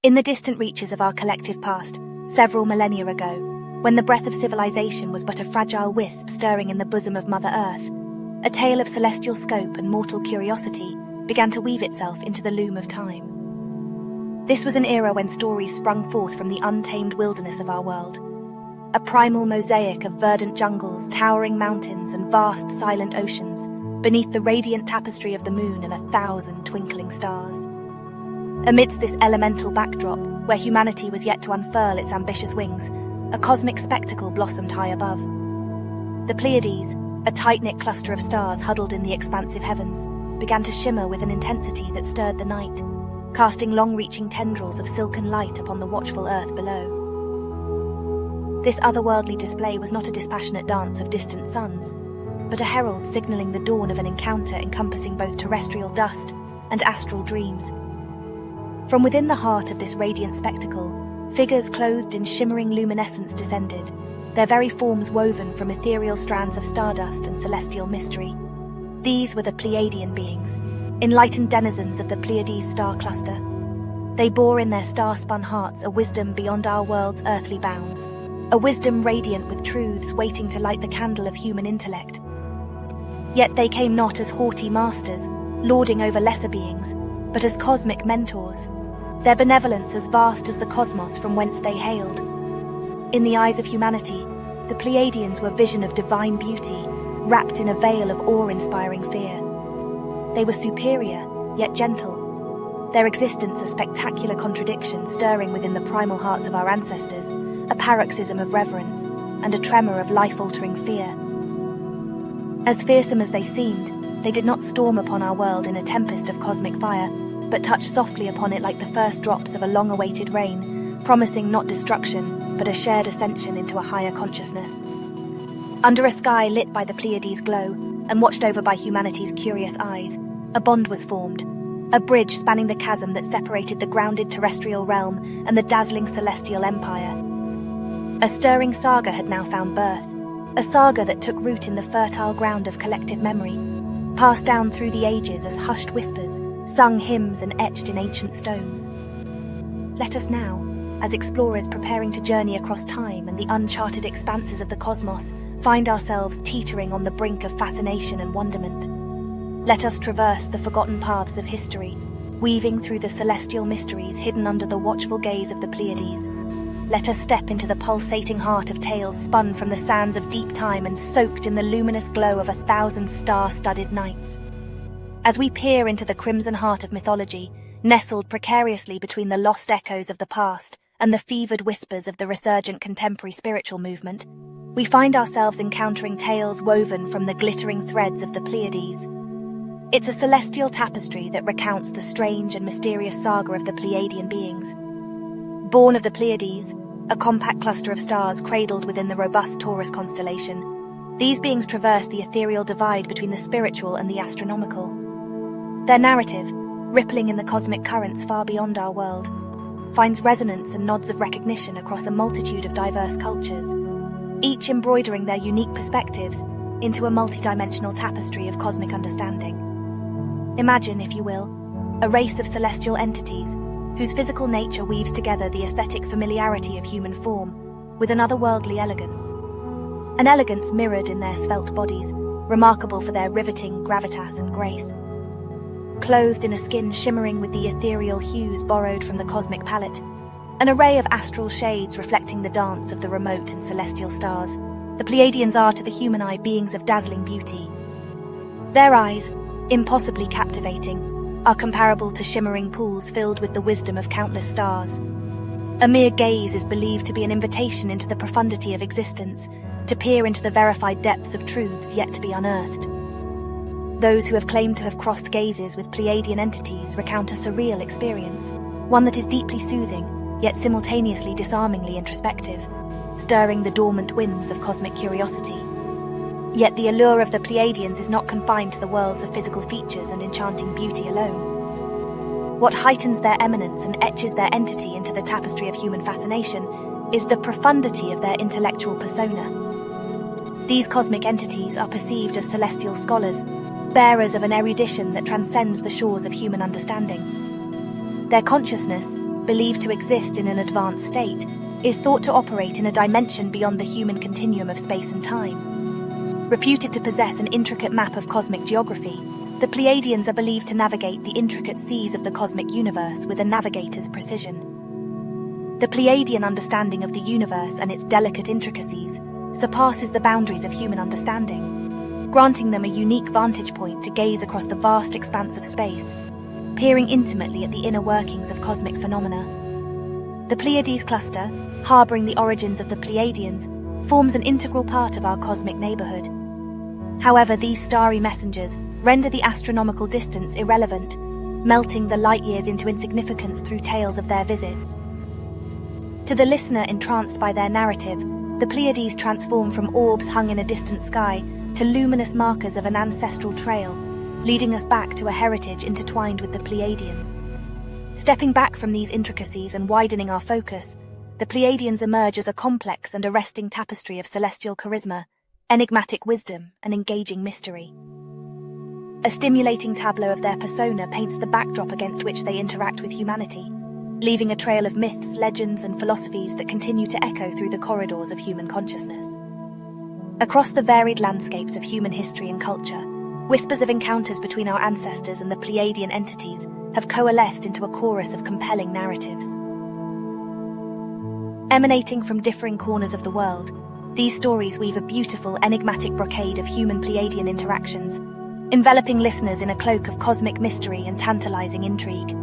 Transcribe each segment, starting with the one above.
In the distant reaches of our collective past, several millennia ago, when the breath of civilization was but a fragile wisp stirring in the bosom of Mother Earth, a tale of celestial scope and mortal curiosity began to weave itself into the loom of time. This was an era when stories sprung forth from the untamed wilderness of our world, a primal mosaic of verdant jungles, towering mountains, and vast silent oceans, beneath the radiant tapestry of the moon and 1,000 twinkling stars. Amidst this elemental backdrop, where humanity was yet to unfurl its ambitious wings, a cosmic spectacle blossomed high above. The Pleiades, a tight-knit cluster of stars huddled in the expansive heavens, began to shimmer with an intensity that stirred the night, casting long-reaching tendrils of silken light upon the watchful earth below. This otherworldly display was not a dispassionate dance of distant suns, but a herald signaling the dawn of an encounter encompassing both terrestrial dust and astral dreams. From within the heart of this radiant spectacle, figures clothed in shimmering luminescence descended, their very forms woven from ethereal strands of stardust and celestial mystery. These were the Pleiadian beings, enlightened denizens of the Pleiades star cluster. They bore in their star-spun hearts a wisdom beyond our world's earthly bounds, a wisdom radiant with truths waiting to light the candle of human intellect. Yet they came not as haughty masters, lording over lesser beings, but as cosmic mentors, their benevolence as vast as the cosmos from whence they hailed. In the eyes of humanity, the Pleiadians were vision of divine beauty, wrapped in a veil of awe-inspiring fear. They were superior, yet gentle, their existence a spectacular contradiction stirring within the primal hearts of our ancestors, a paroxysm of reverence, and a tremor of life-altering fear. As fearsome as they seemed, they did not storm upon our world in a tempest of cosmic fire, but touched softly upon it like the first drops of a long-awaited rain, promising not destruction, but a shared ascension into a higher consciousness. Under a sky lit by the Pleiades' glow, and watched over by humanity's curious eyes, a bond was formed, a bridge spanning the chasm that separated the grounded terrestrial realm and the dazzling celestial empire. A stirring saga had now found birth, a saga that took root in the fertile ground of collective memory, passed down through the ages as hushed whispers, sung hymns and etched in ancient stones. Let us now, as explorers preparing to journey across time and the uncharted expanses of the cosmos, find ourselves teetering on the brink of fascination and wonderment. Let us traverse the forgotten paths of history, weaving through the celestial mysteries hidden under the watchful gaze of the Pleiades. Let us step into the pulsating heart of tales spun from the sands of deep time and soaked in the luminous glow of 1,000 star-studded nights. As we peer into the crimson heart of mythology, nestled precariously between the lost echoes of the past and the fevered whispers of the resurgent contemporary spiritual movement, we find ourselves encountering tales woven from the glittering threads of the Pleiades. It's a celestial tapestry that recounts the strange and mysterious saga of the Pleiadian beings. Born of the Pleiades, a compact cluster of stars cradled within the robust Taurus constellation, these beings traverse the ethereal divide between the spiritual and the astronomical. Their narrative, rippling in the cosmic currents far beyond our world, finds resonance and nods of recognition across a multitude of diverse cultures, each embroidering their unique perspectives into a multidimensional tapestry of cosmic understanding. Imagine, if you will, a race of celestial entities whose physical nature weaves together the aesthetic familiarity of human form with an otherworldly elegance. An elegance mirrored in their svelte bodies, remarkable for their riveting gravitas and grace. Clothed in a skin shimmering with the ethereal hues borrowed from the cosmic palette, an array of astral shades reflecting the dance of the remote and celestial stars, the Pleiadians are to the human eye beings of dazzling beauty. Their eyes, impossibly captivating, are comparable to shimmering pools filled with the wisdom of countless stars. A mere gaze is believed to be an invitation into the profundity of existence, to peer into the verified depths of truths yet to be unearthed. Those who have claimed to have crossed gazes with Pleiadian entities recount a surreal experience, one that is deeply soothing, yet simultaneously disarmingly introspective, stirring the dormant winds of cosmic curiosity. Yet the allure of the Pleiadians is not confined to the worlds of physical features and enchanting beauty alone. What heightens their eminence and etches their entity into the tapestry of human fascination is the profundity of their intellectual persona. These cosmic entities are perceived as celestial scholars, bearers of an erudition that transcends the shores of human understanding. Their consciousness, believed to exist in an advanced state, is thought to operate in a dimension beyond the human continuum of space and time. Reputed to possess an intricate map of cosmic geography, the Pleiadians are believed to navigate the intricate seas of the cosmic universe with a navigator's precision. The Pleiadian understanding of the universe and its delicate intricacies surpasses the boundaries of human understanding, granting them a unique vantage point to gaze across the vast expanse of space, peering intimately at the inner workings of cosmic phenomena. The Pleiades cluster, harboring the origins of the Pleiadians, forms an integral part of our cosmic neighborhood. However, these starry messengers render the astronomical distance irrelevant, melting the light years into insignificance through tales of their visits. To the listener entranced by their narrative, the Pleiades transform from orbs hung in a distant sky to luminous markers of an ancestral trail, leading us back to a heritage intertwined with the Pleiadians. Stepping back from these intricacies and widening our focus, the Pleiadians emerge as a complex and arresting tapestry of celestial charisma, enigmatic wisdom, and engaging mystery. A stimulating tableau of their persona paints the backdrop against which they interact with humanity, leaving a trail of myths, legends, and philosophies that continue to echo through the corridors of human consciousness. Across the varied landscapes of human history and culture, whispers of encounters between our ancestors and the Pleiadian entities have coalesced into a chorus of compelling narratives. Emanating from differing corners of the world, these stories weave a beautiful, enigmatic brocade of human Pleiadian interactions, enveloping listeners in a cloak of cosmic mystery and tantalizing intrigue.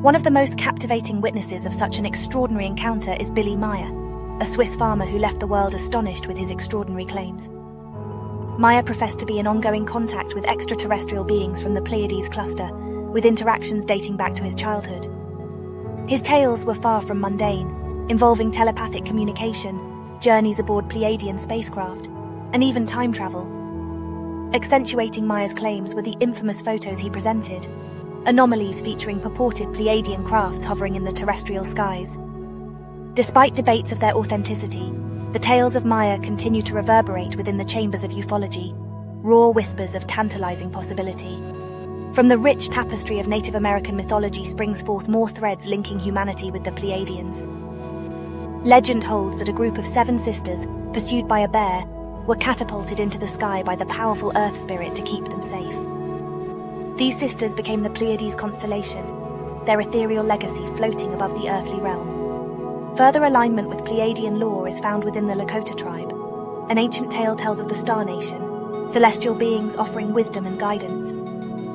One of the most captivating witnesses of such an extraordinary encounter is Billy Meier, a Swiss farmer who left the world astonished with his extraordinary claims. Meier professed to be in ongoing contact with extraterrestrial beings from the Pleiades cluster, with interactions dating back to his childhood. His tales were far from mundane, involving telepathic communication, journeys aboard Pleiadian spacecraft, and even time travel. Accentuating Meier's claims were the infamous photos he presented, anomalies featuring purported Pleiadian crafts hovering in the terrestrial skies. Despite debates of their authenticity, the tales of Meier continue to reverberate within the chambers of ufology, raw whispers of tantalizing possibility. From the rich tapestry of Native American mythology springs forth more threads linking humanity with the Pleiadians. Legend holds that a group of 7 sisters, pursued by a bear, were catapulted into the sky by the powerful Earth Spirit to keep them safe. These sisters became the Pleiades constellation, their ethereal legacy floating above the earthly realm. Further alignment with Pleiadian lore is found within the Lakota tribe. An ancient tale tells of the Star Nation, celestial beings offering wisdom and guidance.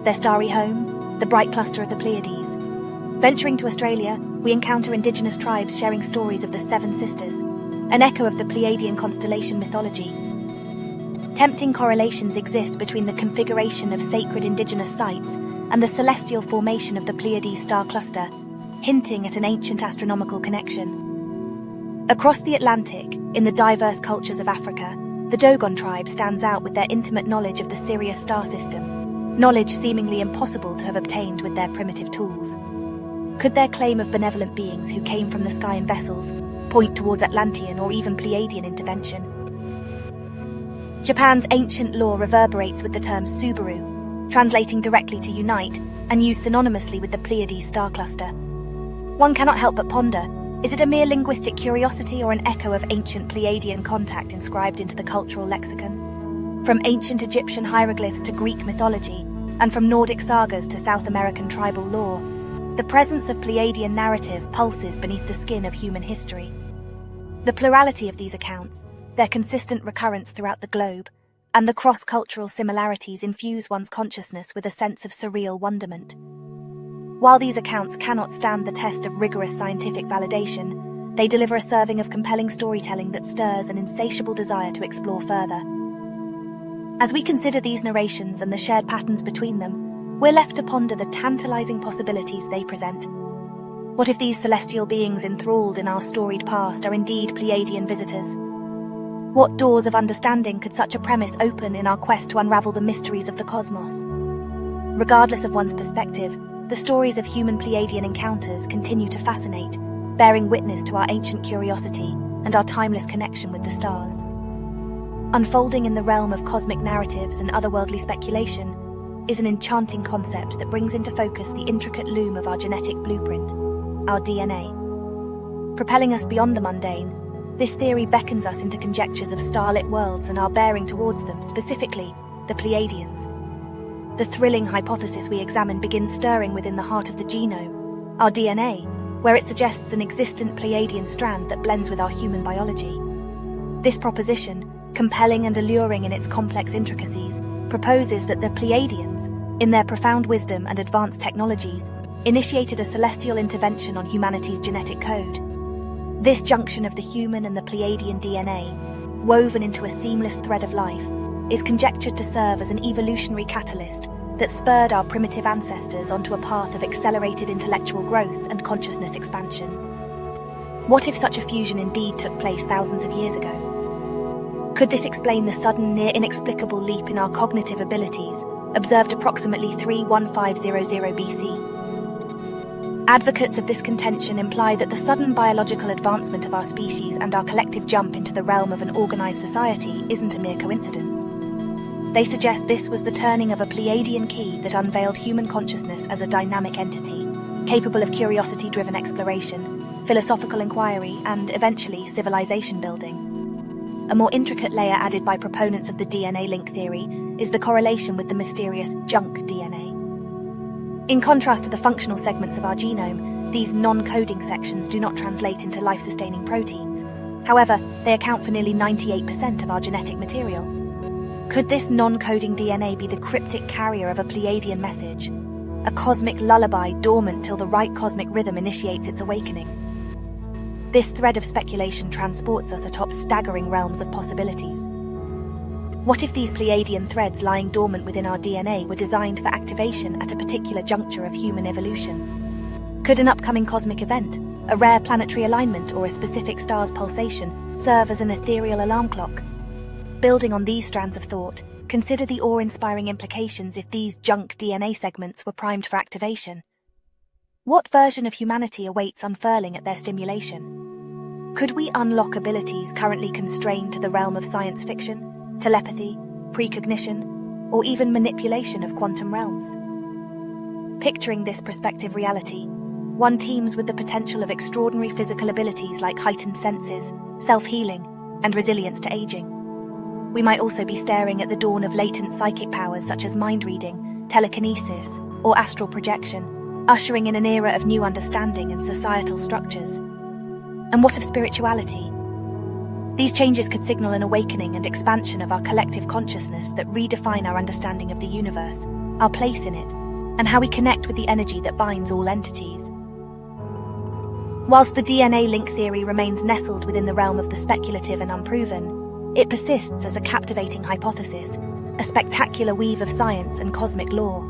Their starry home, the bright cluster of the Pleiades. Venturing to Australia, we encounter indigenous tribes sharing stories of the 7 sisters, an echo of the Pleiadian constellation mythology. Tempting correlations exist between the configuration of sacred indigenous sites and the celestial formation of the Pleiades star cluster, hinting at an ancient astronomical connection. Across the Atlantic, in the diverse cultures of Africa, the Dogon tribe stands out with their intimate knowledge of the Sirius star system, knowledge seemingly impossible to have obtained with their primitive tools. Could their claim of benevolent beings who came from the sky in vessels point towards Atlantean or even Pleiadian intervention? Japan's ancient lore reverberates with the term Subaru, translating directly to unite and used synonymously with the Pleiades star cluster. One cannot help but ponder, is it a mere linguistic curiosity or an echo of ancient Pleiadian contact inscribed into the cultural lexicon? From ancient Egyptian hieroglyphs to Greek mythology, and from Nordic sagas to South American tribal lore, the presence of Pleiadian narrative pulses beneath the skin of human history. The plurality of these accounts, their consistent recurrence throughout the globe, and the cross-cultural similarities infuse one's consciousness with a sense of surreal wonderment. While these accounts cannot stand the test of rigorous scientific validation, they deliver a serving of compelling storytelling that stirs an insatiable desire to explore further. As we consider these narrations and the shared patterns between them, we're left to ponder the tantalizing possibilities they present. What if these celestial beings enthralled in our storied past are indeed Pleiadian visitors? What doors of understanding could such a premise open in our quest to unravel the mysteries of the cosmos? Regardless of one's perspective, the stories of human Pleiadian encounters continue to fascinate, bearing witness to our ancient curiosity and our timeless connection with the stars. Unfolding in the realm of cosmic narratives and otherworldly speculation is an enchanting concept that brings into focus the intricate loom of our genetic blueprint. our DNA. Propelling us beyond the mundane, this theory beckons us into conjectures of starlit worlds and our bearing towards them, specifically the Pleiadians. The thrilling hypothesis we examine begins stirring within the heart of the genome, our DNA, where it suggests an existent Pleiadian strand that blends with our human biology. This proposition, compelling and alluring in its complex intricacies, proposes that the Pleiadians, in their profound wisdom and advanced technologies, initiated a celestial intervention on humanity's genetic code. This junction of the human and the Pleiadian DNA, woven into a seamless thread of life, is conjectured to serve as an evolutionary catalyst that spurred our primitive ancestors onto a path of accelerated intellectual growth and consciousness expansion. What if such a fusion indeed took place thousands of years ago? Could this explain the sudden, near inexplicable leap in our cognitive abilities, observed approximately 31500 BC? Advocates of this contention imply that the sudden biological advancement of our species and our collective jump into the realm of an organized society isn't a mere coincidence. They suggest this was the turning of a Pleiadian key that unveiled human consciousness as a dynamic entity, capable of curiosity-driven exploration, philosophical inquiry, and, eventually, civilization building. A more intricate layer added by proponents of the DNA link theory is the correlation with the mysterious junk DNA. In contrast to the functional segments of our genome, these non-coding sections do not translate into life-sustaining proteins. However, they account for nearly 98% of our genetic material. Could this non-coding DNA be the cryptic carrier of a Pleiadian message? A cosmic lullaby dormant till the right cosmic rhythm initiates its awakening? This thread of speculation transports us atop staggering realms of possibilities. What if these Pleiadian threads lying dormant within our DNA were designed for activation at a particular juncture of human evolution? Could an upcoming cosmic event, a rare planetary alignment, or a specific star's pulsation serve as an ethereal alarm clock? Building on these strands of thought, consider the awe-inspiring implications if these junk DNA segments were primed for activation. What version of humanity awaits unfurling at their stimulation? Could we unlock abilities currently constrained to the realm of science fiction? Telepathy, precognition, or even manipulation of quantum realms? Picturing this prospective reality, one teems with the potential of extraordinary physical abilities like heightened senses, self-healing, and resilience to aging. We might also be staring at the dawn of latent psychic powers such as mind-reading, telekinesis, or astral projection, ushering in an era of new understanding and societal structures. And what of spirituality? These changes could signal an awakening and expansion of our collective consciousness that redefine our understanding of the universe, our place in it, and how we connect with the energy that binds all entities. Whilst the DNA link theory remains nestled within the realm of the speculative and unproven, it persists as a captivating hypothesis, a spectacular weave of science and cosmic law.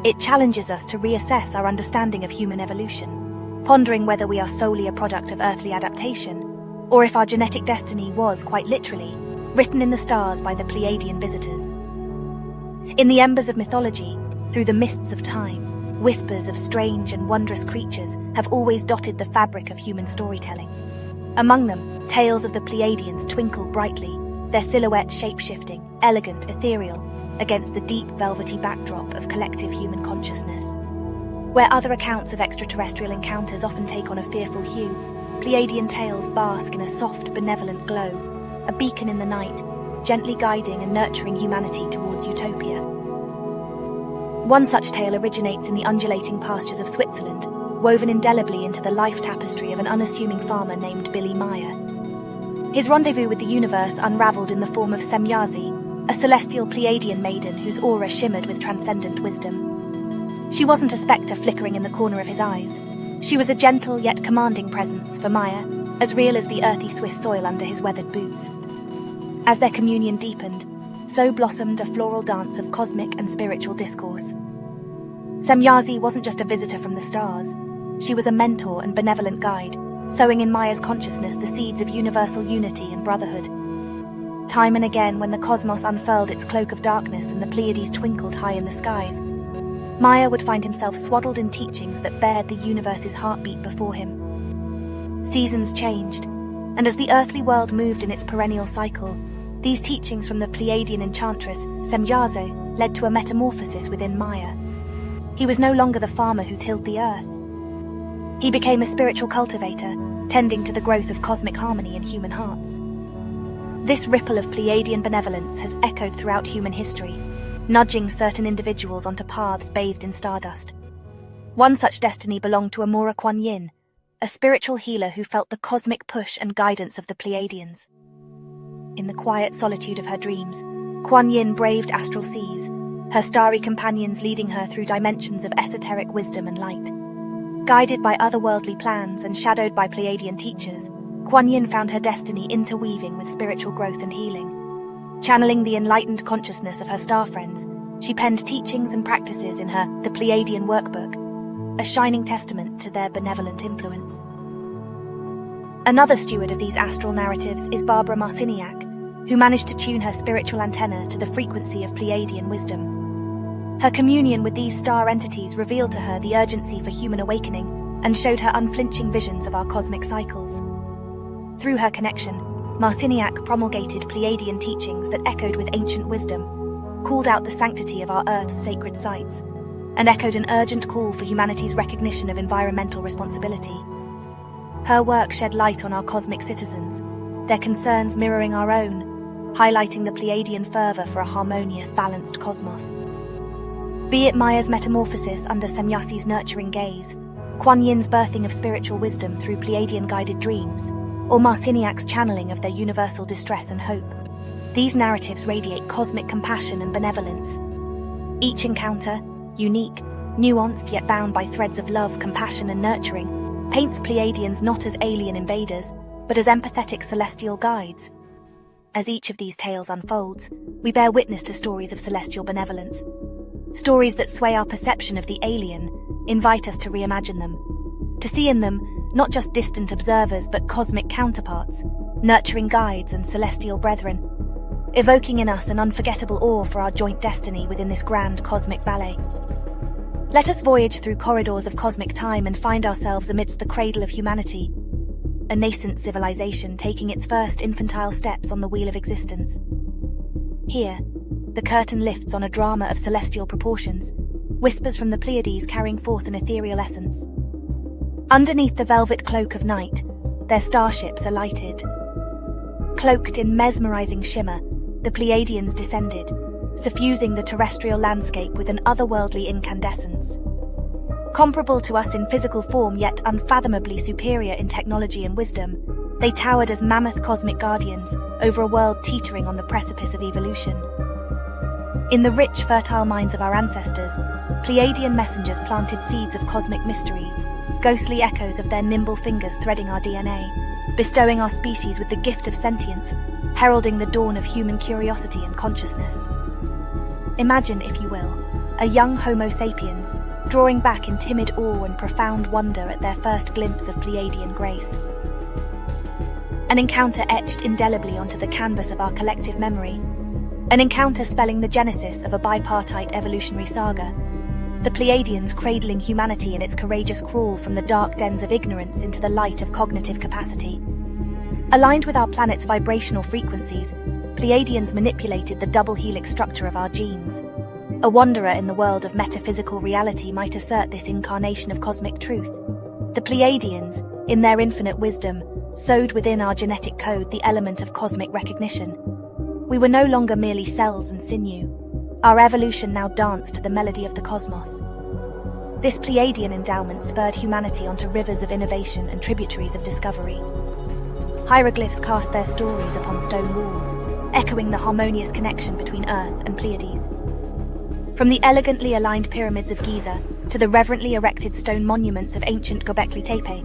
It challenges us to reassess our understanding of human evolution, pondering whether we are solely a product of earthly adaptation, or if our genetic destiny was, quite literally, written in the stars by the Pleiadian visitors. In the embers of mythology, through the mists of time, whispers of strange and wondrous creatures have always dotted the fabric of human storytelling. Among them, tales of the Pleiadians twinkle brightly, their silhouette shape-shifting, elegant, ethereal, against the deep velvety backdrop of collective human consciousness. Where other accounts of extraterrestrial encounters often take on a fearful hue, Pleiadian tales bask in a soft, benevolent glow, a beacon in the night, gently guiding and nurturing humanity towards utopia. One such tale originates in the undulating pastures of Switzerland, woven indelibly into the life tapestry of an unassuming farmer named Billy Meyer. His rendezvous with the universe unraveled in the form of Semyazi, a celestial Pleiadian maiden whose aura shimmered with transcendent wisdom. She wasn't a spectre flickering in the corner of his eyes. She was a gentle yet commanding presence for Meyer, as real as the earthy Swiss soil under his weathered boots. As their communion deepened, so blossomed a floral dance of cosmic and spiritual discourse. Semyazi wasn't just a visitor from the stars. She was a mentor and benevolent guide, sowing in Meyer's consciousness the seeds of universal unity and brotherhood. Time and again, when the cosmos unfurled its cloak of darkness and the Pleiades twinkled high in the skies, Meyer would find himself swaddled in teachings that bared the universe's heartbeat before him. Seasons changed, and as the earthly world moved in its perennial cycle, these teachings from the Pleiadian enchantress, Semyazi, led to a metamorphosis within Meyer. He was no longer the farmer who tilled the earth. He became a spiritual cultivator, tending to the growth of cosmic harmony in human hearts. This ripple of Pleiadian benevolence has echoed throughout human history, nudging certain individuals onto paths bathed in stardust. One such destiny belonged to Amora Kuan Yin, a spiritual healer who felt the cosmic push and guidance of the Pleiadians. In the quiet solitude of her dreams, Kuan Yin braved astral seas, her starry companions leading her through dimensions of esoteric wisdom and light. Guided by otherworldly plans and shadowed by Pleiadian teachers, Kuan Yin found her destiny interweaving with spiritual growth and healing. Channeling the enlightened consciousness of her star friends, she penned teachings and practices in her The Pleiadian Workbook, a shining testament to their benevolent influence. Another steward of these astral narratives is Barbara Marciniak, who managed to tune her spiritual antenna to the frequency of Pleiadian wisdom. Her communion with these star entities revealed to her the urgency for human awakening and showed her unflinching visions of our cosmic cycles. Through her connection, Marciniak promulgated Pleiadian teachings that echoed with ancient wisdom, called out the sanctity of our Earth's sacred sites, and echoed an urgent call for humanity's recognition of environmental responsibility. Her work shed light on our cosmic citizens, their concerns mirroring our own, highlighting the Pleiadian fervor for a harmonious, balanced cosmos. Be it Maya's metamorphosis under Semyasi's nurturing gaze, Kuan Yin's birthing of spiritual wisdom through Pleiadian-guided dreams, or Marciniak's channeling of their universal distress and hope, these narratives radiate cosmic compassion and benevolence. Each encounter, unique, nuanced yet bound by threads of love, compassion and nurturing, paints Pleiadians not as alien invaders, but as empathetic celestial guides. As each of these tales unfolds, we bear witness to stories of celestial benevolence. Stories that sway our perception of the alien, invite us to reimagine them, to see in them not just distant observers but cosmic counterparts, nurturing guides and celestial brethren, evoking in us an unforgettable awe for our joint destiny within this grand cosmic ballet. Let us voyage through corridors of cosmic time and find ourselves amidst the cradle of humanity, a nascent civilization taking its first infantile steps on the wheel of existence. Here, the curtain lifts on a drama of celestial proportions, whispers from the Pleiades carrying forth an ethereal essence. Underneath the velvet cloak of night, their starships are lighted. Cloaked in mesmerizing shimmer, the Pleiadians descended, suffusing the terrestrial landscape with an otherworldly incandescence. Comparable to us in physical form yet unfathomably superior in technology and wisdom, they towered as mammoth cosmic guardians over a world teetering on the precipice of evolution. In the rich, fertile minds of our ancestors, Pleiadian messengers planted seeds of cosmic mysteries, ghostly echoes of their nimble fingers threading our DNA, bestowing our species with the gift of sentience, heralding the dawn of human curiosity and consciousness. Imagine, if you will, a young Homo sapiens drawing back in timid awe and profound wonder at their first glimpse of Pleiadian grace. An encounter etched indelibly onto the canvas of our collective memory. An encounter spelling the genesis of a bipartite evolutionary saga. The Pleiadians cradling humanity in its courageous crawl from the dark dens of ignorance into the light of cognitive capacity. Aligned with our planet's vibrational frequencies, Pleiadians manipulated the double helix structure of our genes. A wanderer in the world of metaphysical reality might assert this incarnation of cosmic truth. The Pleiadians, in their infinite wisdom, sowed within our genetic code the element of cosmic recognition. We were no longer merely cells and sinew. Our evolution now danced to the melody of the cosmos. This Pleiadian endowment spurred humanity onto rivers of innovation and tributaries of discovery. Hieroglyphs cast their stories upon stone walls, echoing the harmonious connection between Earth and Pleiades. From the elegantly aligned pyramids of Giza to the reverently erected stone monuments of ancient Göbekli Tepe,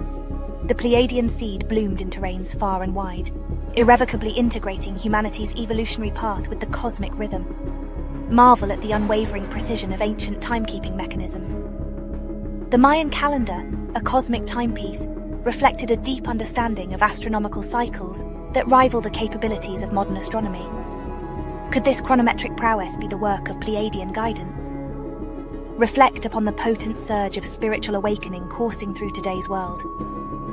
the Pleiadian seed bloomed in terrains far and wide, irrevocably integrating humanity's evolutionary path with the cosmic rhythm. Marvel at the unwavering precision of ancient timekeeping mechanisms. The Mayan calendar, a cosmic timepiece, reflected a deep understanding of astronomical cycles that rival the capabilities of modern astronomy. Could this chronometric prowess be the work of Pleiadian guidance? Reflect upon the potent surge of spiritual awakening coursing through today's world.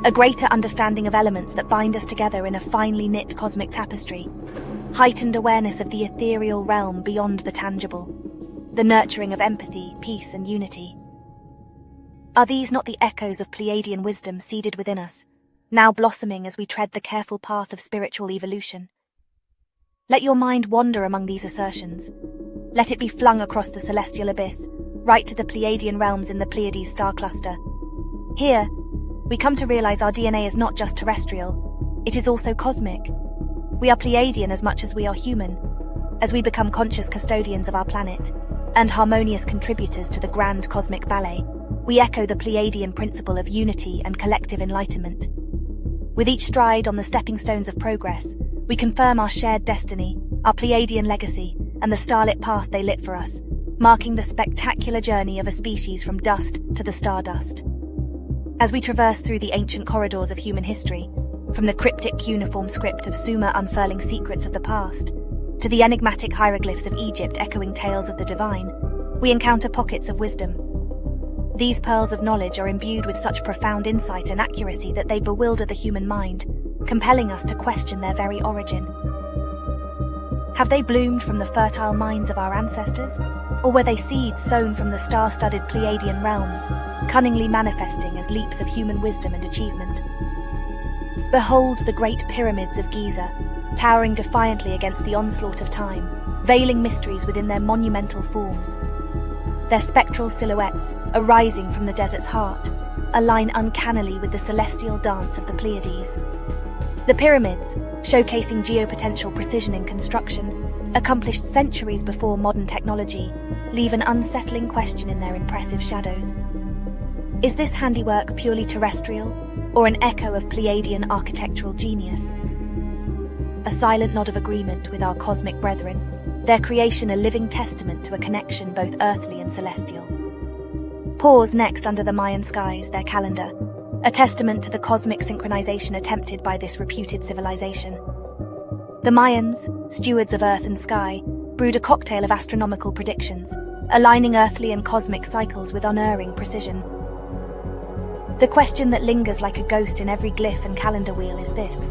A greater understanding of elements that bind us together in a finely knit cosmic tapestry. Heightened awareness of the ethereal realm beyond the tangible. The nurturing of empathy, peace, and unity. Are these not the echoes of Pleiadian wisdom seeded within us, now blossoming as we tread the careful path of spiritual evolution? Let your mind wander among these assertions. Let it be flung across the celestial abyss, right to the Pleiadian realms in the Pleiades star cluster. Here, we come to realize our DNA is not just terrestrial, it is also cosmic. We are Pleiadian as much as we are human, as we become conscious custodians of our planet, and harmonious contributors to the grand cosmic ballet. We echo the Pleiadian principle of unity and collective enlightenment. With each stride on the stepping stones of progress, we confirm our shared destiny, our Pleiadian legacy, and the starlit path they lit for us, marking the spectacular journey of a species from dust to the stardust. As we traverse through the ancient corridors of human history, from the cryptic cuneiform script of Sumer unfurling secrets of the past, to the enigmatic hieroglyphs of Egypt echoing tales of the divine, we encounter pockets of wisdom. These pearls of knowledge are imbued with such profound insight and accuracy that they bewilder the human mind, compelling us to question their very origin. Have they bloomed from the fertile minds of our ancestors, or were they seeds sown from the star-studded Pleiadian realms, cunningly manifesting as leaps of human wisdom and achievement? Behold the great pyramids of Giza, towering defiantly against the onslaught of time, veiling mysteries within their monumental forms. Their spectral silhouettes, arising from the desert's heart, align uncannily with the celestial dance of the Pleiades. The pyramids, showcasing geopotential precision in construction, accomplished centuries before modern technology, leave an unsettling question in their impressive shadows. Is this handiwork purely terrestrial, or an echo of Pleiadian architectural genius? A silent nod of agreement with our cosmic brethren, their creation a living testament to a connection both earthly and celestial. Pause next under the Mayan skies, their calendar, a testament to the cosmic synchronization attempted by this reputed civilization. The Mayans, stewards of earth and sky, brewed a cocktail of astronomical predictions, aligning earthly and cosmic cycles with unerring precision. The question that lingers like a ghost in every glyph and calendar wheel is this: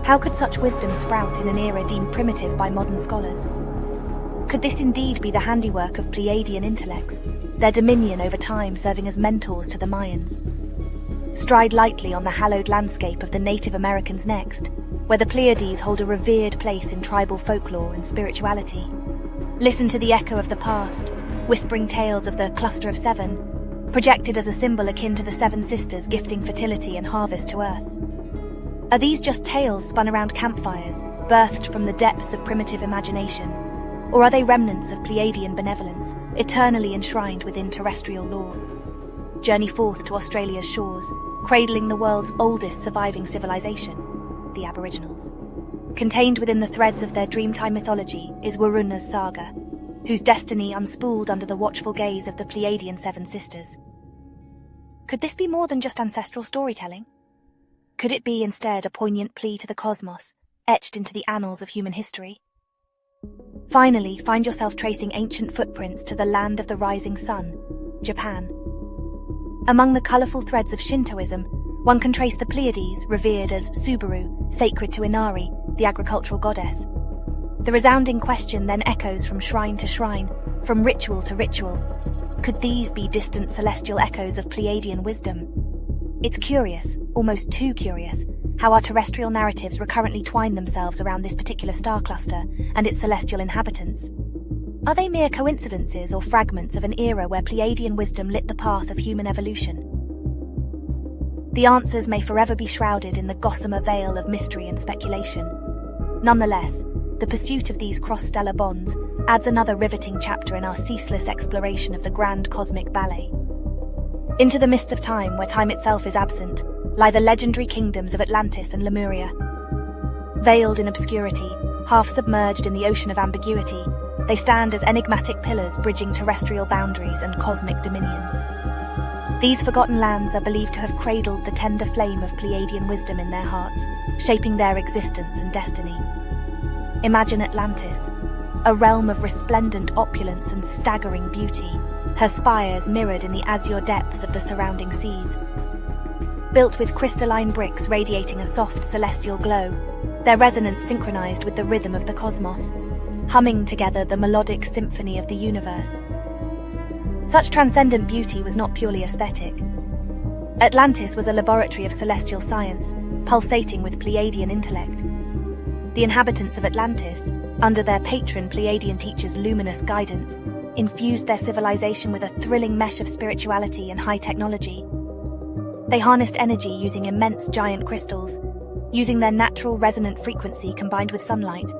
how could such wisdom sprout in an era deemed primitive by modern scholars? Could this indeed be the handiwork of Pleiadian intellects, their dominion over time serving as mentors to the Mayans? Stride lightly on the hallowed landscape of the Native Americans next, where the Pleiades hold a revered place in tribal folklore and spirituality. Listen to the echo of the past, whispering tales of the Cluster of Seven, projected as a symbol akin to the Seven Sisters gifting fertility and harvest to Earth. Are these just tales spun around campfires, birthed from the depths of primitive imagination? Or are they remnants of Pleiadian benevolence, eternally enshrined within terrestrial lore? Journey forth to Australia's shores, cradling the world's oldest surviving civilization, the Aboriginals. Contained within the threads of their Dreamtime mythology is Waruna's saga, whose destiny unspooled under the watchful gaze of the Pleiadian Seven Sisters. Could this be more than just ancestral storytelling? Could it be instead a poignant plea to the cosmos, etched into the annals of human history? Finally, find yourself tracing ancient footprints to the land of the rising sun, Japan. Among the colourful threads of Shintoism, one can trace the Pleiades, revered as Subaru, sacred to Inari, the agricultural goddess. The resounding question then echoes from shrine to shrine, from ritual to ritual. Could these be distant celestial echoes of Pleiadian wisdom? It's curious, almost too curious, how our terrestrial narratives recurrently twine themselves around this particular star cluster and its celestial inhabitants. Are they mere coincidences or fragments of an era where Pleiadian wisdom lit the path of human evolution? The answers may forever be shrouded in the gossamer veil of mystery and speculation. Nonetheless, the pursuit of these cross-stellar bonds adds another riveting chapter in our ceaseless exploration of the grand cosmic ballet. Into the mists of time, where time itself is absent, lie the legendary kingdoms of Atlantis and Lemuria. Veiled in obscurity, half submerged in the ocean of ambiguity, they stand as enigmatic pillars bridging terrestrial boundaries and cosmic dominions. These forgotten lands are believed to have cradled the tender flame of Pleiadian wisdom in their hearts, shaping their existence and destiny. Imagine Atlantis, a realm of resplendent opulence and staggering beauty, her spires mirrored in the azure depths of the surrounding seas. Built with crystalline bricks radiating a soft celestial glow, their resonance synchronized with the rhythm of the cosmos, humming together the melodic symphony of the universe. Such transcendent beauty was not purely aesthetic. Atlantis was a laboratory of celestial science, pulsating with Pleiadian intellect. The inhabitants of Atlantis, under their patron Pleiadian teacher's luminous guidance, infused their civilization with a thrilling mesh of spirituality and high technology. They harnessed energy using immense giant crystals, using their natural resonant frequency combined with sunlight,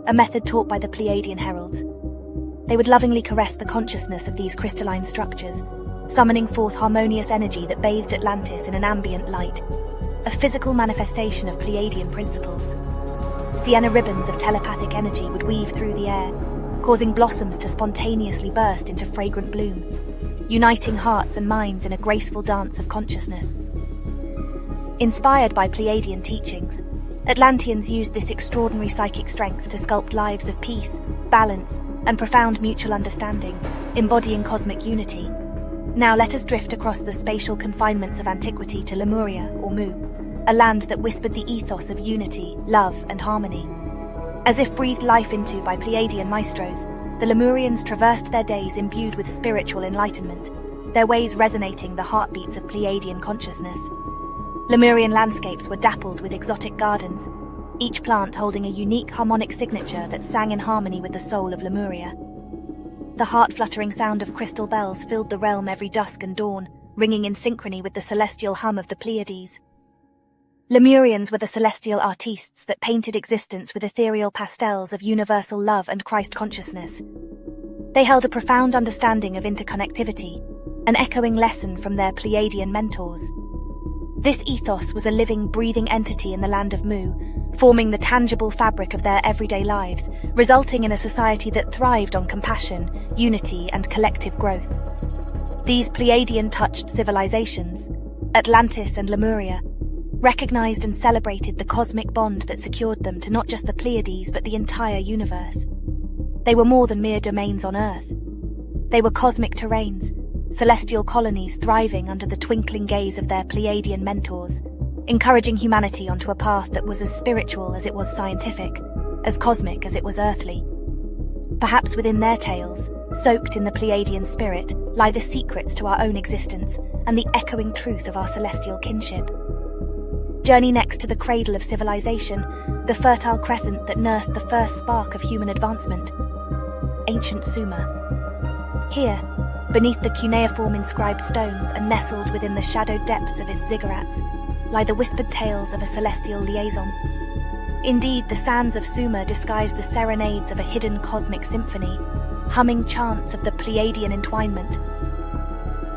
a method taught by the Pleiadian heralds. They would lovingly caress the consciousness of these crystalline structures, summoning forth harmonious energy that bathed Atlantis in an ambient light, a physical manifestation of Pleiadian principles. Sienna ribbons of telepathic energy would weave through the air, causing blossoms to spontaneously burst into fragrant bloom, uniting hearts and minds in a graceful dance of consciousness. Inspired by Pleiadian teachings, Atlanteans used this extraordinary psychic strength to sculpt lives of peace, balance, and profound mutual understanding, embodying cosmic unity. Now let us drift across the spatial confinements of antiquity to Lemuria, or Mu, a land that whispered the ethos of unity, love, and harmony. As if breathed life into by Pleiadian maestros, the Lemurians traversed their days imbued with spiritual enlightenment, their ways resonating the heartbeats of Pleiadian consciousness. Lemurian landscapes were dappled with exotic gardens, each plant holding a unique harmonic signature that sang in harmony with the soul of Lemuria. The heart-fluttering sound of crystal bells filled the realm every dusk and dawn, ringing in synchrony with the celestial hum of the Pleiades. Lemurians were the celestial artistes that painted existence with ethereal pastels of universal love and Christ consciousness. They held a profound understanding of interconnectivity, an echoing lesson from their Pleiadian mentors. This ethos was a living, breathing entity in the land of Mu, forming the tangible fabric of their everyday lives, resulting in a society that thrived on compassion, unity, and collective growth. These Pleiadian-touched civilizations, Atlantis and Lemuria, recognized and celebrated the cosmic bond that secured them to not just the Pleiades but the entire universe. They were more than mere domains on Earth. They were cosmic terrains, celestial colonies thriving under the twinkling gaze of their Pleiadian mentors, encouraging humanity onto a path that was as spiritual as it was scientific, as cosmic as it was earthly. Perhaps within their tales, soaked in the Pleiadian spirit, lie the secrets to our own existence and the echoing truth of our celestial kinship. Journey next to the cradle of civilization, the fertile crescent that nursed the first spark of human advancement, ancient Sumer. Here, beneath the cuneiform inscribed stones and nestled within the shadowed depths of its ziggurats, lie the whispered tales of a celestial liaison. Indeed, the sands of Sumer disguise the serenades of a hidden cosmic symphony, humming chants of the Pleiadian entwinement.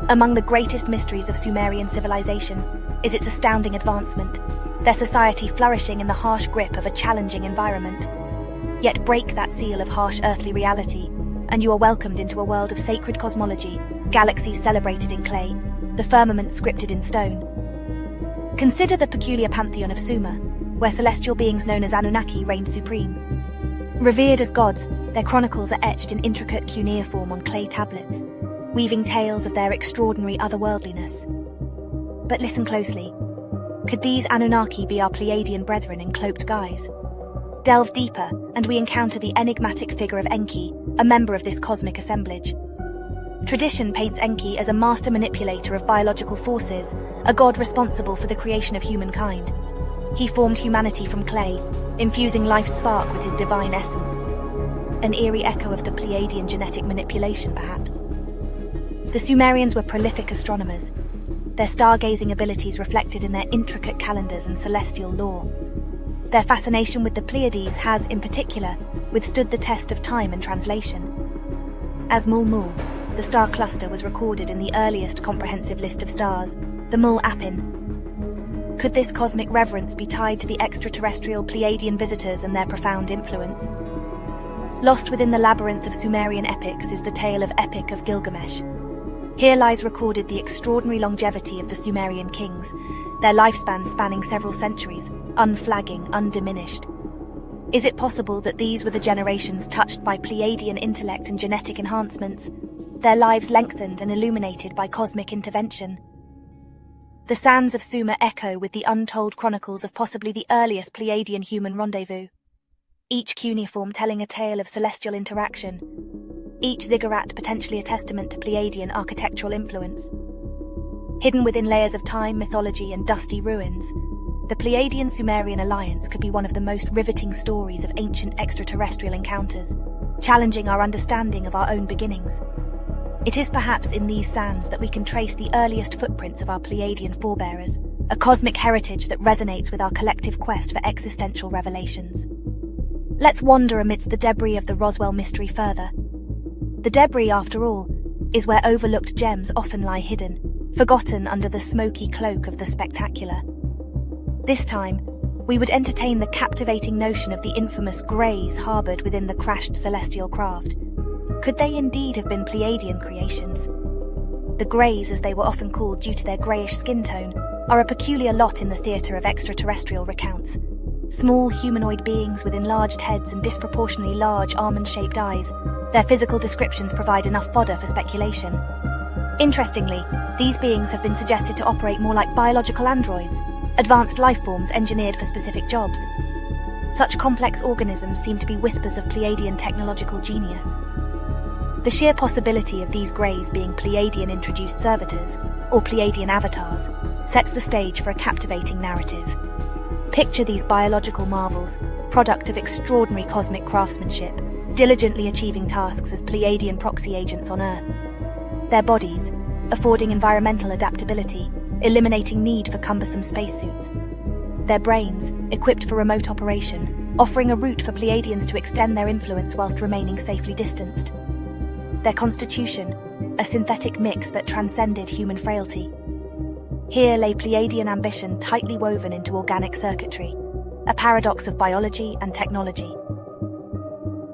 Among the greatest mysteries of Sumerian civilization is its astounding advancement, their society flourishing in the harsh grip of a challenging environment. Yet break that seal of harsh earthly reality, and you are welcomed into a world of sacred cosmology, galaxies celebrated in clay, the firmament scripted in stone. Consider the peculiar pantheon of Sumer, where celestial beings known as Anunnaki reign supreme. Revered as gods, their chronicles are etched in intricate cuneiform on clay tablets, weaving tales of their extraordinary otherworldliness. But listen closely. Could these Anunnaki be our Pleiadian brethren in cloaked guise? Delve deeper, and we encounter the enigmatic figure of Enki, a member of this cosmic assemblage. Tradition paints Enki as a master manipulator of biological forces, a god responsible for the creation of humankind. He formed humanity from clay, infusing life's spark with his divine essence. An eerie echo of the Pleiadian genetic manipulation, perhaps. The Sumerians were prolific astronomers, their stargazing abilities reflected in their intricate calendars and celestial lore. Their fascination with the Pleiades has, in particular, withstood the test of time and translation. As Mul, the star cluster was recorded in the earliest comprehensive list of stars, the Mul-Apin. Could this cosmic reverence be tied to the extraterrestrial Pleiadian visitors and their profound influence? Lost within the labyrinth of Sumerian epics is the tale of Epic of Gilgamesh. Here lies recorded the extraordinary longevity of the Sumerian kings, their lifespans spanning several centuries, unflagging, undiminished. Is it possible that these were the generations touched by Pleiadian intellect and genetic enhancements, their lives lengthened and illuminated by cosmic intervention? The sands of Sumer echo with the untold chronicles of possibly the earliest Pleiadian human rendezvous, each cuneiform telling a tale of celestial interaction. each ziggurat potentially a testament to Pleiadian architectural influence. Hidden within layers of time, mythology, and dusty ruins, the Pleiadian-Sumerian alliance could be one of the most riveting stories of ancient extraterrestrial encounters, challenging our understanding of our own beginnings. It is perhaps in these sands that we can trace the earliest footprints of our Pleiadian forebearers, a cosmic heritage that resonates with our collective quest for existential revelations. Let's wander amidst the debris of the Roswell mystery further. The debris, after all, is where overlooked gems often lie hidden, forgotten under the smoky cloak of the spectacular. This time, we would entertain the captivating notion of the infamous Greys harboured within the crashed celestial craft. Could they indeed have been Pleiadian creations? The Greys, as they were often called due to their greyish skin tone, are a peculiar lot in the theatre of extraterrestrial recounts. Small humanoid beings with enlarged heads and disproportionately large almond-shaped eyes, their physical descriptions provide enough fodder for speculation. Interestingly, these beings have been suggested to operate more like biological androids, advanced life forms engineered for specific jobs. Such complex organisms seem to be whispers of Pleiadian technological genius. The sheer possibility of these Greys being Pleiadian-introduced servitors, or Pleiadian avatars, sets the stage for a captivating narrative. Picture these biological marvels, product of extraordinary cosmic craftsmanship, diligently achieving tasks as Pleiadian proxy agents on Earth. Their bodies, affording environmental adaptability, eliminating need for cumbersome spacesuits. Their brains, equipped for remote operation, offering a route for Pleiadians to extend their influence whilst remaining safely distanced. Their constitution, a synthetic mix that transcended human frailty. Here lay Pleiadian ambition tightly woven into organic circuitry, a paradox of biology and technology.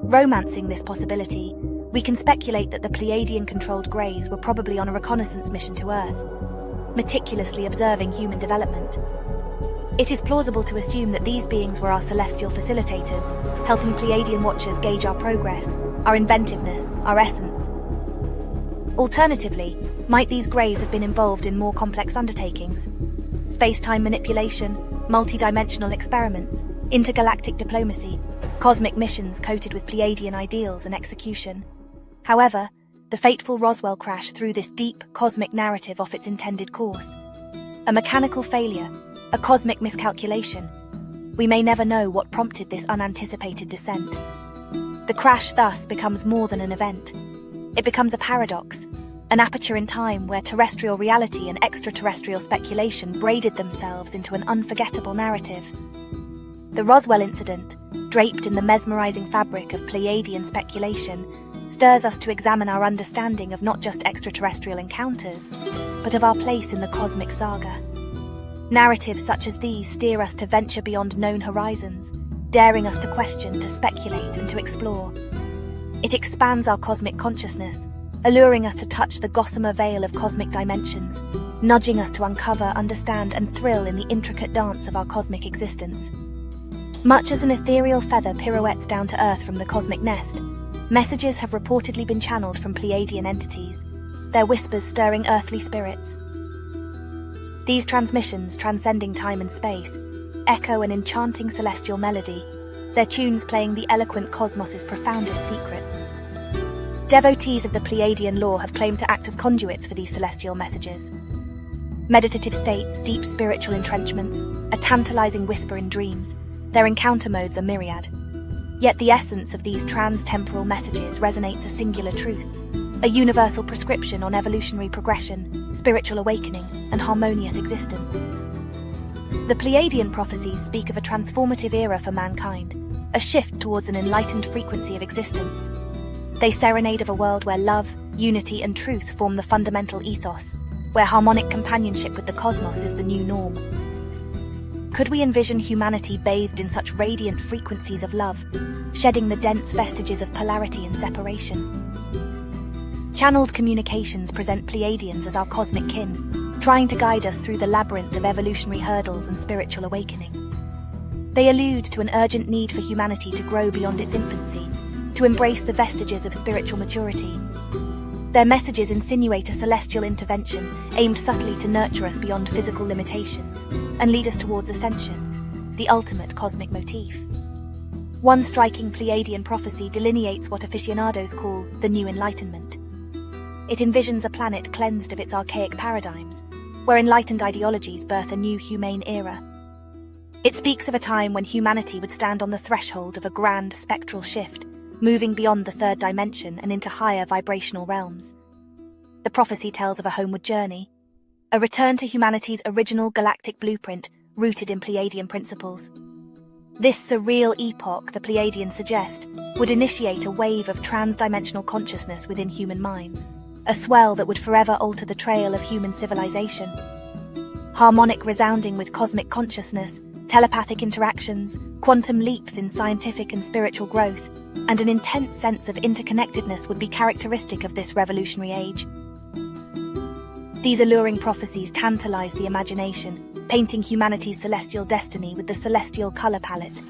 Romancing this possibility, we can speculate that the Pleiadian-controlled Greys were probably on a reconnaissance mission to Earth, meticulously observing human development. It is plausible to assume that these beings were our celestial facilitators, helping Pleiadian watchers gauge our progress, our inventiveness, our essence. Alternatively, might these Greys have been involved in more complex undertakings? Space-time manipulation, multidimensional experiments, intergalactic diplomacy, cosmic missions coated with Pleiadian ideals and execution. However, the fateful Roswell crash threw this deep, cosmic narrative off its intended course. A mechanical failure, a cosmic miscalculation. We may never know what prompted this unanticipated descent. The crash thus becomes more than an event. It becomes a paradox, an aperture in time where terrestrial reality and extraterrestrial speculation braided themselves into an unforgettable narrative. The Roswell incident, draped in the mesmerizing fabric of Pleiadian speculation, stirs us to examine our understanding of not just extraterrestrial encounters, but of our place in the cosmic saga. Narratives such as these steer us to venture beyond known horizons, daring us to question, to speculate, and to explore. It expands our cosmic consciousness, alluring us to touch the gossamer veil of cosmic dimensions, nudging us to uncover, understand, and thrill in the intricate dance of our cosmic existence. Much as an ethereal feather pirouettes down to Earth from the cosmic nest, messages have reportedly been channeled from Pleiadian entities, their whispers stirring earthly spirits. These transmissions, transcending time and space, echo an enchanting celestial melody, their tunes playing the eloquent cosmos's profoundest secrets. Devotees of the Pleiadian lore have claimed to act as conduits for these celestial messages. Meditative states, deep spiritual entrenchments, a tantalizing whisper in dreams, their encounter modes are myriad. Yet the essence of these trans-temporal messages resonates a singular truth, a universal prescription on evolutionary progression, spiritual awakening, and harmonious existence. The Pleiadian prophecies speak of a transformative era for mankind, a shift towards an enlightened frequency of existence. They serenade of a world where love, unity, and truth form the fundamental ethos, where harmonic companionship with the cosmos is the new norm. Could we envision humanity bathed in such radiant frequencies of love, shedding the dense vestiges of polarity and separation? Channeled communications present Pleiadians as our cosmic kin, trying to guide us through the labyrinth of evolutionary hurdles and spiritual awakening. They allude to an urgent need for humanity to grow beyond its infancy, to embrace the vestiges of spiritual maturity. Their messages insinuate a celestial intervention aimed subtly to nurture us beyond physical limitations and lead us towards ascension, the ultimate cosmic motif. One striking Pleiadian prophecy delineates what aficionados call the New Enlightenment. It envisions a planet cleansed of its archaic paradigms, where enlightened ideologies birth a new humane era. It speaks of a time when humanity would stand on the threshold of a grand spectral shift, moving beyond the third dimension and into higher vibrational realms. The prophecy tells of a homeward journey, a return to humanity's original galactic blueprint rooted in Pleiadian principles. This surreal epoch, the Pleiadians suggest, would initiate a wave of trans-dimensional consciousness within human minds, a swell that would forever alter the trail of human civilization. Harmonic resounding with cosmic consciousness, telepathic interactions, quantum leaps in scientific and spiritual growth, and an intense sense of interconnectedness would be characteristic of this revolutionary age. These alluring prophecies tantalize the imagination, painting humanity's celestial destiny with the celestial color palette.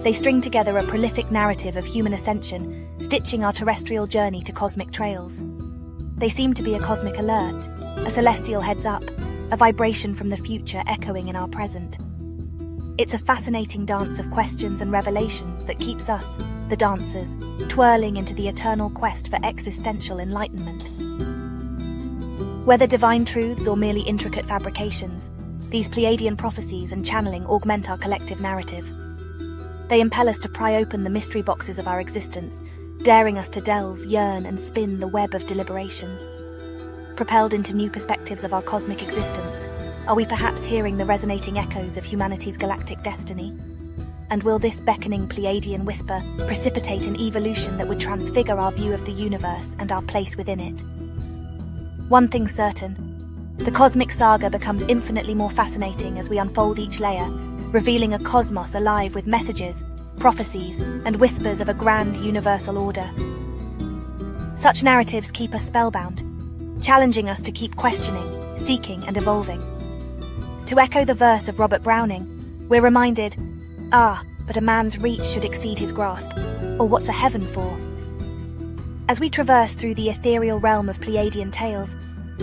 They string together a prolific narrative of human ascension, stitching our terrestrial journey to cosmic trails. They seem to be a cosmic alert, a celestial heads-up, a vibration from the future echoing in our present. It's a fascinating dance of questions and revelations that keeps us, the dancers, twirling into the eternal quest for existential enlightenment. Whether divine truths or merely intricate fabrications, these Pleiadian prophecies and channeling augment our collective narrative. They impel us to pry open the mystery boxes of our existence, daring us to delve, yearn, and spin the web of deliberations. Propelled into new perspectives of our cosmic existence, are we perhaps hearing the resonating echoes of humanity's galactic destiny? And will this beckoning Pleiadian whisper precipitate an evolution that would transfigure our view of the universe and our place within it? One thing's certain, the cosmic saga becomes infinitely more fascinating as we unfold each layer, revealing a cosmos alive with messages, prophecies, and whispers of a grand universal order. Such narratives keep us spellbound, challenging us to keep questioning, seeking, and evolving. To echo the verse of Robert Browning, we're reminded, but a man's reach should exceed his grasp, or what's a heaven for? As we traverse through the ethereal realm of Pleiadian tales,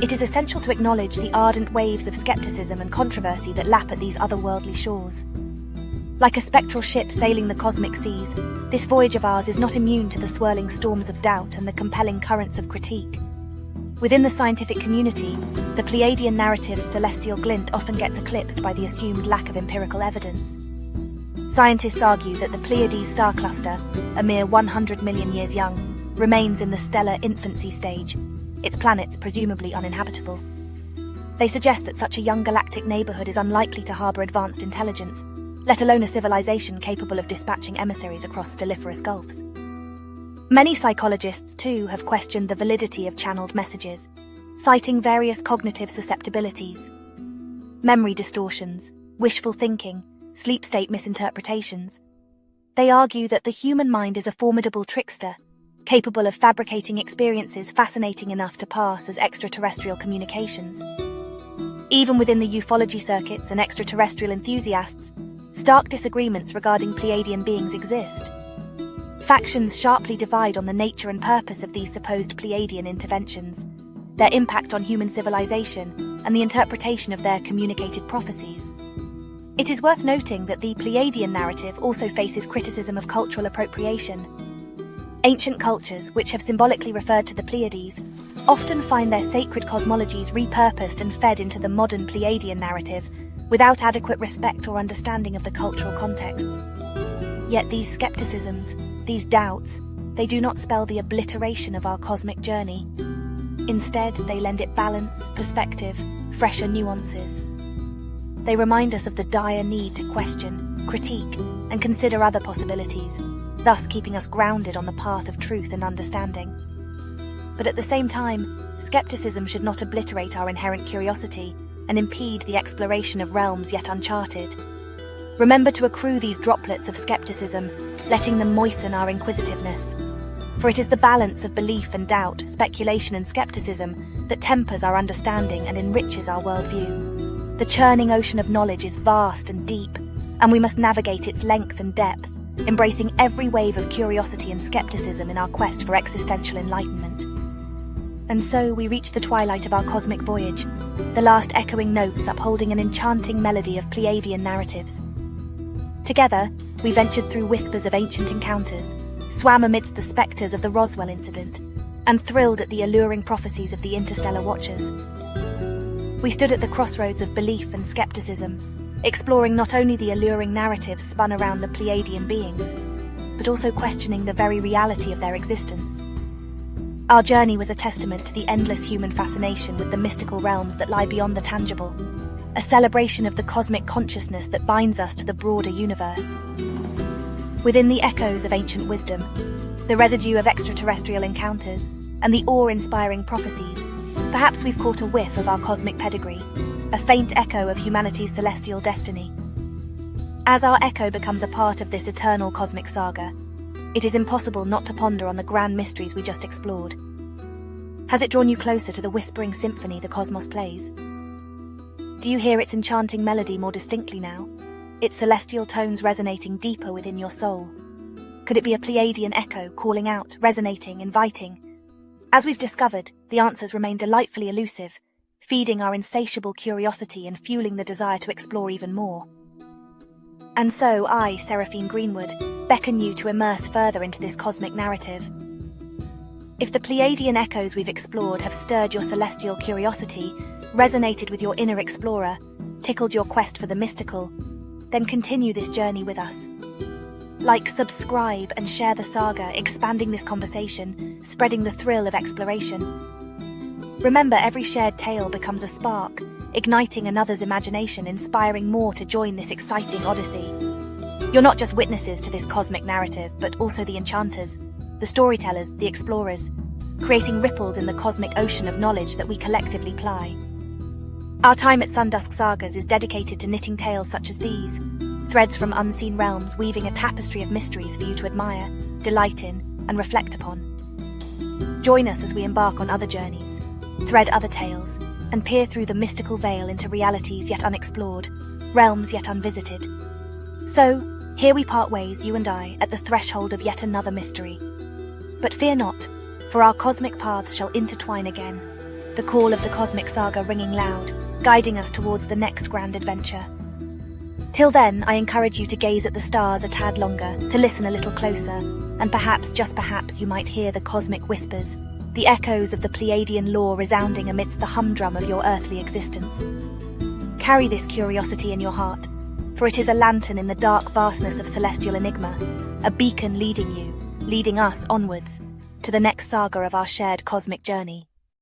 it is essential to acknowledge the ardent waves of skepticism and controversy that lap at these otherworldly shores. Like a spectral ship sailing the cosmic seas, this voyage of ours is not immune to the swirling storms of doubt and the compelling currents of critique. Within the scientific community, the Pleiadian narrative's celestial glint often gets eclipsed by the assumed lack of empirical evidence. Scientists argue that the Pleiades star cluster, a mere 100 million years young, remains in the stellar infancy stage, its planets presumably uninhabitable. They suggest that such a young galactic neighborhood is unlikely to harbor advanced intelligence, let alone a civilization capable of dispatching emissaries across stelliferous gulfs. Many psychologists, too, have questioned the validity of channeled messages, citing various cognitive susceptibilities. Memory distortions, wishful thinking, sleep state misinterpretations. They argue that the human mind is a formidable trickster, capable of fabricating experiences fascinating enough to pass as extraterrestrial communications. Even within the ufology circuits and extraterrestrial enthusiasts, stark disagreements regarding Pleiadian beings exist. Factions sharply divide on the nature and purpose of these supposed Pleiadian interventions, their impact on human civilization, and the interpretation of their communicated prophecies. It is worth noting that the Pleiadian narrative also faces criticism of cultural appropriation. Ancient cultures, which have symbolically referred to the Pleiades, often find their sacred cosmologies repurposed and fed into the modern Pleiadian narrative without adequate respect or understanding of the cultural contexts. Yet these skepticisms, these doubts, they do not spell the obliteration of our cosmic journey. Instead, they lend it balance, perspective, fresher nuances. They remind us of the dire need to question, critique, and consider other possibilities, thus keeping us grounded on the path of truth and understanding. But at the same time, skepticism should not obliterate our inherent curiosity and impede the exploration of realms yet uncharted. Remember to accrue these droplets of skepticism, letting them moisten our inquisitiveness. For it is the balance of belief and doubt, speculation and skepticism that tempers our understanding and enriches our worldview. The churning ocean of knowledge is vast and deep, and we must navigate its length and depth, embracing every wave of curiosity and skepticism in our quest for existential enlightenment. And so we reach the twilight of our cosmic voyage, the last echoing notes upholding an enchanting melody of Pleiadian narratives. Together, we ventured through whispers of ancient encounters, swam amidst the spectres of the Roswell incident, and thrilled at the alluring prophecies of the interstellar watchers. We stood at the crossroads of belief and skepticism, exploring not only the alluring narratives spun around the Pleiadian beings, but also questioning the very reality of their existence. Our journey was a testament to the endless human fascination with the mystical realms that lie beyond the tangible, a celebration of the cosmic consciousness that binds us to the broader universe. Within the echoes of ancient wisdom, the residue of extraterrestrial encounters, and the awe-inspiring prophecies, perhaps we've caught a whiff of our cosmic pedigree, a faint echo of humanity's celestial destiny. As our echo becomes a part of this eternal cosmic saga, it is impossible not to ponder on the grand mysteries we just explored. Has it drawn you closer to the whispering symphony the cosmos plays? Do you hear its enchanting melody more distinctly now, its celestial tones resonating deeper within your soul? Could it be a Pleiadian echo calling out, resonating, inviting? As we've discovered, the answers remain delightfully elusive, feeding our insatiable curiosity and fueling the desire to explore even more. And so I, Seraphine Greenwood, beckon you to immerse further into this cosmic narrative. If the Pleiadian echoes we've explored have stirred your celestial curiosity, resonated with your inner explorer, tickled your quest for the mystical, then continue this journey with us. Like, subscribe, and share the saga, expanding this conversation, spreading the thrill of exploration. Remember, every shared tale becomes a spark, igniting another's imagination, inspiring more to join this exciting odyssey. You're not just witnesses to this cosmic narrative, but also the enchanters, the storytellers, the explorers, creating ripples in the cosmic ocean of knowledge that we collectively ply. Our time at Sundusk Sagas is dedicated to knitting tales such as these, threads from unseen realms weaving a tapestry of mysteries for you to admire, delight in, and reflect upon. Join us as we embark on other journeys, thread other tales, and peer through the mystical veil into realities yet unexplored, realms yet unvisited. So, here we part ways, you and I, at the threshold of yet another mystery. But fear not, for our cosmic paths shall intertwine again, the call of the cosmic saga ringing loud, guiding us towards the next grand adventure. Till then, I encourage you to gaze at the stars a tad longer, to listen a little closer, and perhaps, just perhaps, you might hear the cosmic whispers, the echoes of the Pleiadian lore resounding amidst the humdrum of your earthly existence. Carry this curiosity in your heart, for it is a lantern in the dark vastness of celestial enigma, a beacon leading us onwards, to the next saga of our shared cosmic journey.